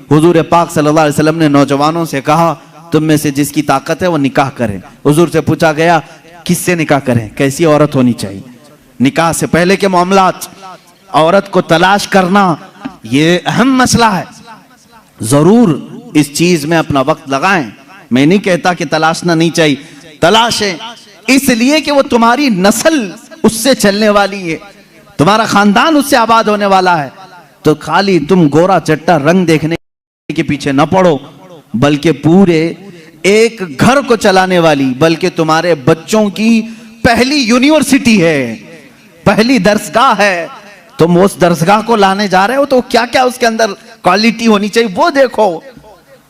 हुजूर पाक सल्लल्लाहु अलैहि वसल्लम ने नौजवानों से कहा, तुम में से जिसकी ताकत है वो निकाह करे। हुजूर से पूछा गया, किससे निकाह करें, कैसी औरत होनी चाहिए? निकाह से पहले के मामलात, औरत को तलाश करना ये अहम मसला है। जरूर इस चीज में अपना वक्त लगाएं। मैं नहीं कहता कि तलाशना नहीं चाहिए, तलाशें, इसलिए कि वो तुम्हारी नस्ल उससे चलने वाली है, तुम्हारा खानदान उससे आबाद होने वाला है। तो खाली तुम गोरा चट्टा रंग देखने के पीछे न पड़ो, बल्कि पूरे एक घर को चलाने वाली, बल्कि तुम्हारे बच्चों की पहली यूनिवर्सिटी है, पहली दरसगाह है। तुम उस दरसगाह को लाने जा रहे हो तो क्या क्या उसके अंदर क्वालिटी होनी चाहिए वो देखो।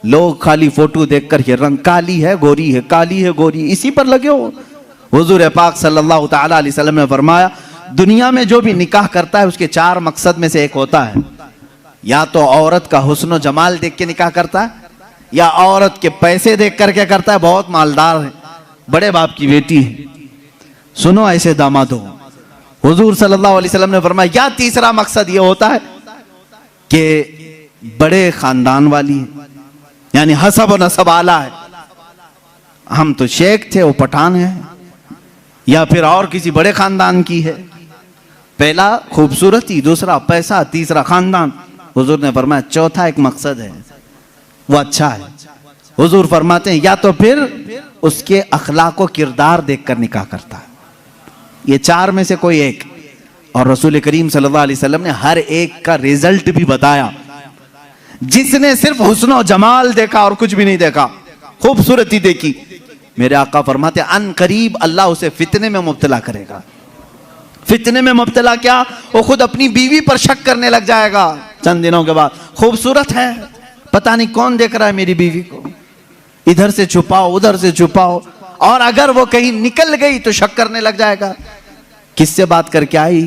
लोग खाली फोटो देखकर ये रंग काली है गोरी है, काली है गोरी, इसी पर लगे हो। हुजूर पाक सल्लल्लाहु ताला अलैहि वसल्लम ने फरमाया, दुनिया में जो भी निकाह करता है उसके 4 मकसद में से एक होता है, या तो औरत का हुस्न और जमाल देख के निकाह करता है, या औरत के पैसे देख करके करता है, बहुत मालदार है, बड़े बाप की बेटी है, सुनो ऐसे दामाद हो। हुजूर सल्लल्लाहु अलैहि वसल्लम ने फरमाया, या तीसरा मकसद यह होता है कि बड़े खानदान वाली है, यानी हसब और नसब आला है, हम तो शेख थे वो पठान है, या फिर और किसी बड़े खानदान की है। पहला खूबसूरती, दूसरा पैसा, तीसरा खानदान। हुजूर ने फरमाया चौथा एक मकसद है वो अच्छा है। हुजूर फरमाते हैं या तो फिर उसके अखलाक व किरदार देखकर निकाह करता है, ये 4 में से कोई एक। और रसूल करीम सल्लल्लाहु अलैहि वसल्लम ने हर एक का रिजल्ट भी बताया। जिसने सिर्फ हुस्न और जमाल देखा और कुछ भी नहीं देखा, खूबसूरती देखी, मेरे आका फरमाते अन करीब अल्लाह उसे फितने में मुब्तला करेगा। फितने में मुब्तला क्या, वो खुद अपनी बीवी पर शक करने लग जाएगा चंद दिनों के बाद। खूबसूरत है, पता नहीं कौन देख रहा है मेरी बीवी को, इधर से छुपाओ उधर से छुपाओ, और अगर वो कहीं निकल गई तो शक करने लग जाएगा, किससे बात करके आई,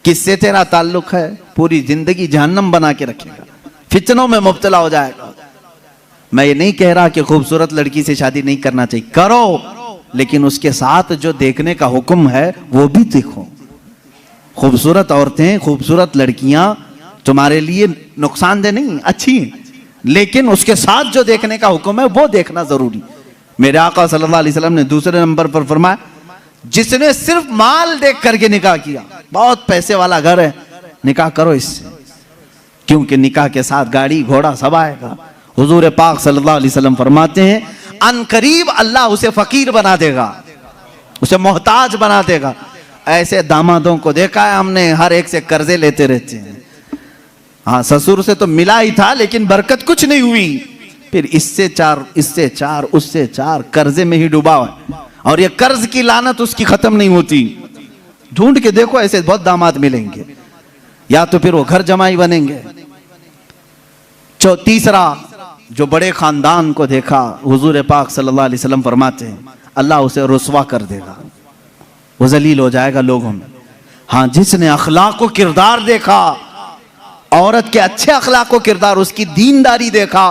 किससे तेरा ताल्लुक है, पूरी जिंदगी जहन्नम बना के रखेगा, फितनों में मुब्तला हो जाएगा। मैं ये नहीं कह रहा कि खूबसूरत लड़की से शादी नहीं करना चाहिए, करो, लेकिन उसके साथ जो देखने का हुक्म है वो भी देखो। खूबसूरत औरतें, खूबसूरत लड़कियां तुम्हारे लिए नुकसानदेह नहीं, अच्छी हैं, लेकिन उसके साथ जो देखने का हुक्म है वो देखना जरूरी। मेरे आका सल्लल्लाहु अलैहि वसल्लम ने दूसरे नंबर पर फरमाया, जिसने सिर्फ माल देख करके निकाह किया, बहुत पैसे वाला घर है, निकाह करो इससे, क्योंकि निकाह के साथ गाड़ी घोड़ा सब आएगा। हुजूर पाक सल्लल्लाहु अलैहि वसल्लम फरमाते हैं अन करीब अल्लाह उसे फकीर बना देगा, उसे मोहताज बना देगा। ऐसे दामादों को देखा है हमने, हर एक से कर्जे लेते रहते हैं। हाँ, ससुर से तो मिला ही था लेकिन बरकत कुछ नहीं हुई, फिर इससे 4 इससे 4 उससे 4 कर्जे में ही डूबा है, और ये कर्ज की लानत उसकी खत्म नहीं होती। ढूंढ के देखो, ऐसे बहुत दामाद मिलेंगे, या तो फिर वो घर जमाई बनेंगे। तीसरा, जो बड़े खानदान को देखा, हुजूर पाक सल्लल्लाहु अलैहि वसल्लम फरमाते हैं अल्लाह उसे रुस्वा कर देगा, वो जलील हो जाएगा लोगों में। हाँ, जिसने अखलाक व किरदार देखा, औरत के अच्छे अखलाक व किरदार, उसकी दीनदारी देखा,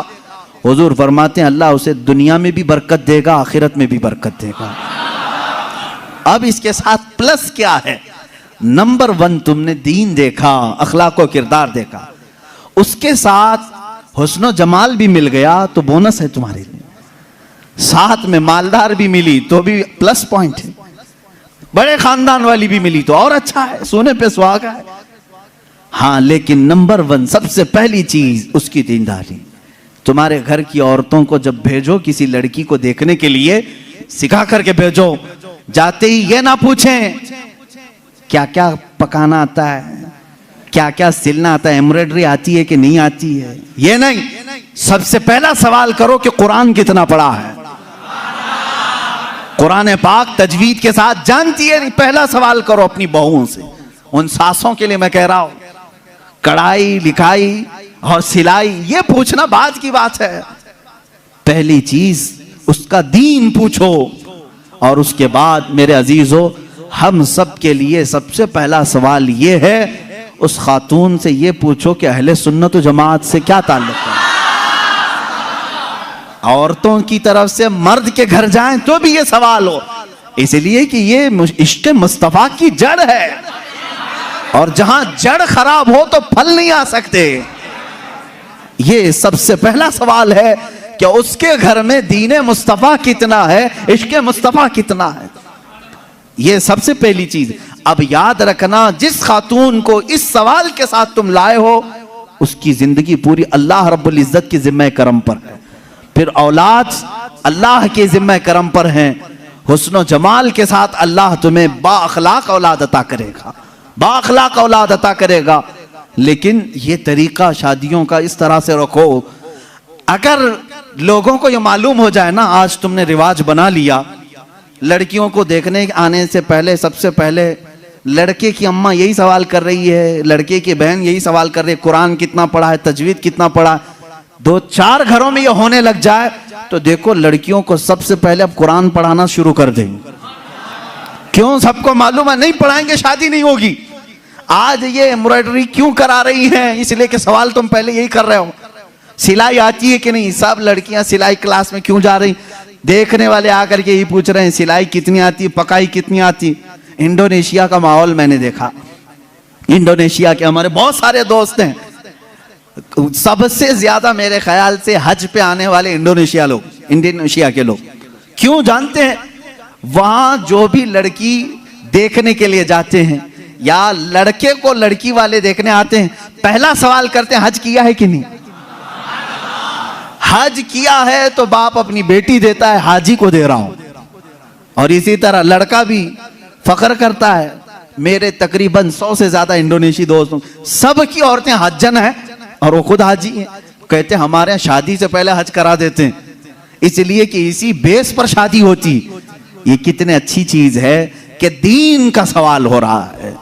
हुजूर फरमाते हैं अल्लाह उसे दुनिया में भी बरकत देगा, आखिरत में भी बरकत देगा। अब इसके साथ प्लस क्या है, नंबर 1 तुमने दीन देखा, अखलाक व किरदार देखा, उसके साथ हुस्न जमाल भी मिल गया तो बोनस है तुम्हारे लिए, साथ में मालदार भी मिली तो भी प्लस पॉइंट है, बड़े खानदान वाली भी मिली तो और अच्छा है, सोने पे सुहागा है। हाँ, लेकिन नंबर 1 सबसे पहली चीज उसकी दीनदारी। तुम्हारे घर की औरतों को जब भेजो किसी लड़की को देखने के लिए, सिखा करके भेजो, जाते ही ये ना पूछें क्या क्या पकाना आता है, क्या क्या सिलना आता है, एम्ब्रॉयडरी आती है कि नहीं आती है, ये नहीं, सबसे पहला सवाल करो कि कुरान कितना पढ़ा है, कुरान पाक तजवीद के साथ जानती है नहीं, पहला सवाल करो अपनी बहुओं से। उन सासों के लिए मैं कह रहा हूं, कढ़ाई लिखाई और सिलाई ये पूछना बाद की बात है, पहली चीज उसका दीन पूछो। और उसके बाद मेरे अजीजों, हम सब के लिए सबसे पहला सवाल ये है, उस खातून से ये पूछो कि अहले सुन्नत व जमात से क्या ताल्लुक है। औरतों की तरफ से मर्द के घर जाएं तो भी ये सवाल हो, इसलिए कि ये इश्क़ मुस्तफा की जड़ है, और जहां जड़ खराब हो तो फल नहीं आ सकते। ये सबसे पहला सवाल है कि उसके घर में दीन मुस्तफ़ा कितना है, इश्क मुस्तफ़ा कितना है। ये सबसे पहली चीज। अब याद रखना, जिस खातून को इस सवाल के साथ तुम लाए हो, उसकी जिंदगी पूरी अल्लाह रब्बुल इज्जत की जिम्मे करम पर है। फिर औलाद अल्लाह के जिम्मे करम पर है। हुस्न जमाल के साथ अल्लाह तुम्हें बाअखलाक औलाद अता करेगा, बाअखलाक औलाद अता करेगा। लेकिन ये तरीका शादियों का इस तरह से रखो, अगर लोगों को ये मालूम हो जाए ना, आज तुमने रिवाज बना लिया, लड़कियों को देखने आने से पहले सबसे पहले लड़के की अम्मा यही सवाल कर रही है, लड़के की बहन यही सवाल कर रही है, कुरान कितना पढ़ा है, तजवीद कितना पढ़ा है। 2-4 घरों में ये होने लग जाए तो देखो लड़कियों को सबसे पहले अब कुरान पढ़ाना शुरू कर देंगे। क्यों? सबको मालूम है नहीं पढ़ाएंगे शादी नहीं होगी। आज ये एम्ब्रॉयडरी क्यों करा रही हैं? इसलिए कि सवाल तुम पहले यही कर रहे हो, सिलाई आती है कि नहीं। सब लड़कियां सिलाई क्लास में क्यों जा रही? देखने वाले आकर के यही पूछ रहे हैं सिलाई कितनी आती, पकाई कितनी आती। इंडोनेशिया का माहौल मैंने देखा, इंडोनेशिया के हमारे बहुत सारे दोस्त हैं, सबसे ज्यादा मेरे ख्याल से हज पे आने वाले इंडोनेशिया के लोग। क्यों जानते हैं? वहां जो भी लड़की देखने के लिए जाते हैं या लड़के को लड़की वाले देखने आते हैं, पहला सवाल करते हैं हज किया है कि नहीं। हज किया है तो बाप अपनी बेटी देता है, हाजी को दे रहा हूं। और इसी तरह लड़का भी फख्र करता है, मेरे तकरीबन 100 से ज्यादा इंडोनेशी दोस्तों, सबकी औरतें हज्जन है और वो खुद हाजी हैं। कहते हैं हमारे यहाँ शादी से पहले हज करा देते हैं, इसलिए कि इसी बेस पर शादी होती। ये कितने अच्छी चीज है कि दीन का सवाल हो रहा है,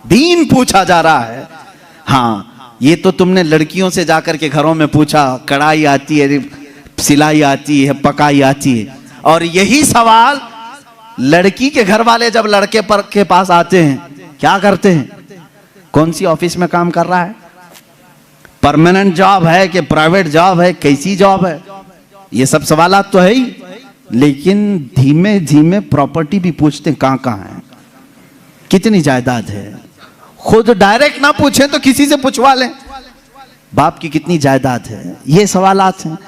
दीन पूछा जा रहा है। हाँ, ये तो तुमने लड़कियों से जाकर के घरों में पूछा, कढ़ाई आती है, सिलाई आती है, पकाई आती है। और यही सवाल लड़की के घर वाले जब लड़के पर के पास आते हैं, क्या करते हैं? कौन सी ऑफिस में काम कर रहा है, परमानेंट जॉब है कि प्राइवेट जॉब है, कैसी जॉब है, ये सब सवालात तो है ही। लेकिन धीमे धीमे प्रॉपर्टी भी पूछते हैं, कहां कहां है, कितनी जायदाद है। खुद डायरेक्ट ना पूछें तो किसी से पूछवा लें, बाप की कितनी जायदाद है। ये सवालात हैं।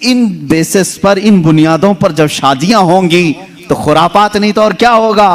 इन बेसिस पर, इन बुनियादों पर जब शादियां होंगी तो खुरापात नहीं तो और क्या होगा।